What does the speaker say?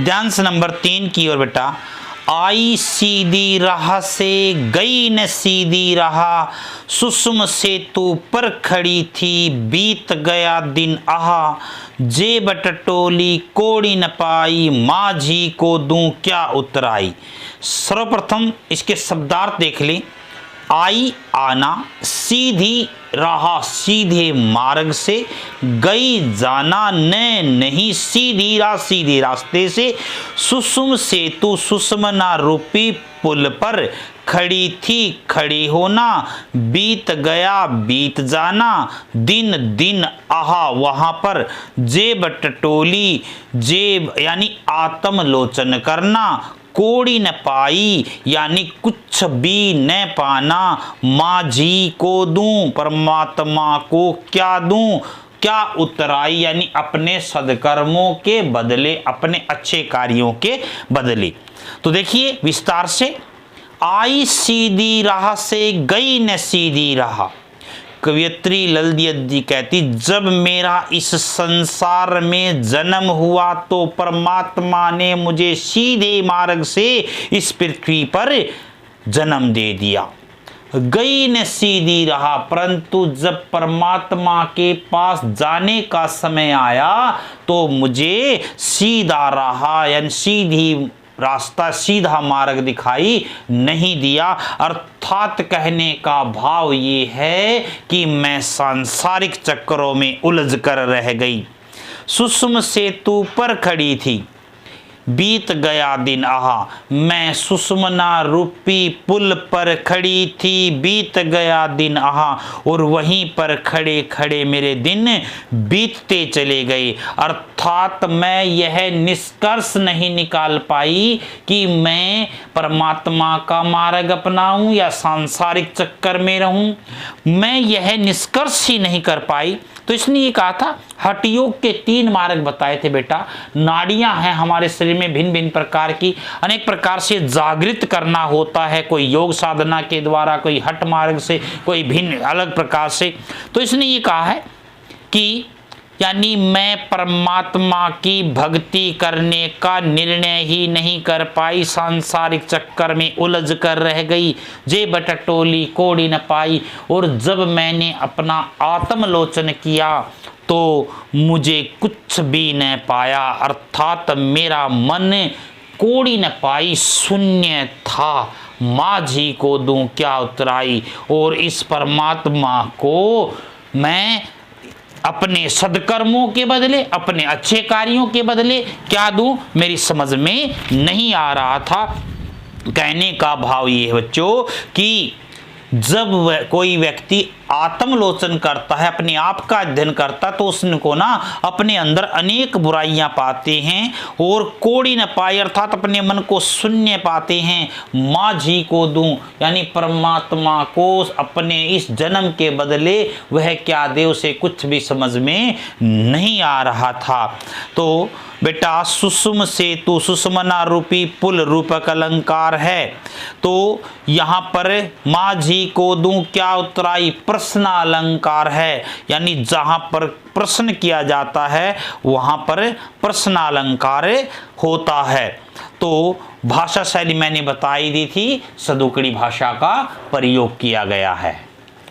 पद्यांश number 3 की ओर बेटा। आई सीधी राह से गई न सीधी राह, सुषम सेतु पर खड़ी थी बीत गया दिन आहा, जे बटटोली कोड़ी न पाई माझी को दूं क्या उतराई। सर्वप्रथम इसके शब्दार्थ देख लें। आई आना, सीधी राह सीधे मार्ग से, गई जाना न नहीं सीधी राह सीधे रास्ते से, सुषम सेतु सुषमना रूपी पुल पर खड़ी थी खड़ी होना, बीत गया बीत जाना दिन दिन आहा वहाँ पर, जेब टटोली जेब यानी आत्मलोचन करना, कोड़ी न पाई यानी कुछ भी न पाना, माझी को दूं परमात्मा को क्या दूं, क्या उतराई यानी अपने सदकर्मों के बदले अपने अच्छे कार्यों के बदले। तो देखिए विस्तार से। आई सीधी राह से गई न सीधी राह। कवियत्री ललित कहती, जब मेरा इस संसार में जन्म हुआ तो परमात्मा ने मुझे सीधे मार्ग से इस पृथ्वी पर जन्म दे दिया। गई न सीधी राह, परंतु जब परमात्मा के पास जाने का समय आया तो मुझे सीधा राह यानी सीधी रास्ता सीधा मार्ग दिखाई नहीं दिया। अर्थात कहने का भाव ये है कि मैं सांसारिक चक्करों में उलझ कर रह गई। सुषम सेतु पर खड़ी थी बीत गया दिन आहा, मैं सुषमना रूपी पुल पर खड़ी थी बीत गया दिन आहा, और वहीं पर खड़े खड़े मेरे दिन बीतते चले गए। अर्थात मैं यह निष्कर्ष नहीं निकाल पाई कि मैं परमात्मा का मार्ग अपनाऊं या सांसारिक चक्कर में रहूं, मैं यह निष्कर्ष ही नहीं कर पाई। तो इसने ये कहा था, हठ योग के 3 मार्ग बताए थे बेटा। नाड़ियां हैं हमारे शरीर में भिन्न भिन्न प्रकार की, अनेक प्रकार से जागृत करना होता है, कोई योग साधना के द्वारा, कोई हठ मार्ग से, कोई भिन्न अलग प्रकार से। तो इसने ये कहा है कि यानी मैं परमात्मा की भक्ति करने का निर्णय ही नहीं कर पाई, सांसारिक चक्कर में उलझ कर रह गई, जे बटटोली कोड़ी न पाई। और जब मैंने अपना आत्मलोचन किया तो मुझे कुछ भी न पाया, अर्थात मेरा मन कोड़ी न पाई, शून्य था। माझी को दूं क्या उतराई, और इस परमात्मा को मैं अपने सदकर्मों के बदले अपने अच्छे कार्यों के बदले क्या दूं, मेरी समझ में नहीं आ रहा था। कहने का भाव ये है बच्चों कि जब कोई व्यक्ति आत्मलोचन करता है, अपने आप का अध्ययन करता, तो उसको ना अपने अंदर अनेक बुराइयां पाते हैं और कोड़ी न पाए अर्थात अपने मन को शून्य पाते हैं। माझी को दूं यानी परमात्मा को अपने इस जन्म के बदले वह क्या दे, उसे कुछ भी समझ में नहीं आ रहा था। तो बेटा सुषम सेतु सुषमना रूपी पुल रूपक अलंकार है। तो यहाँ पर माझी को दूं क्या उतराई प्रश्न अलंकार है, यानी जहाँ पर प्रश्न किया जाता है वहाँ पर प्रश्न अलंकार होता है। तो भाषा शैली मैंने बताई दी थी, सदुकड़ी भाषा का प्रयोग किया गया है।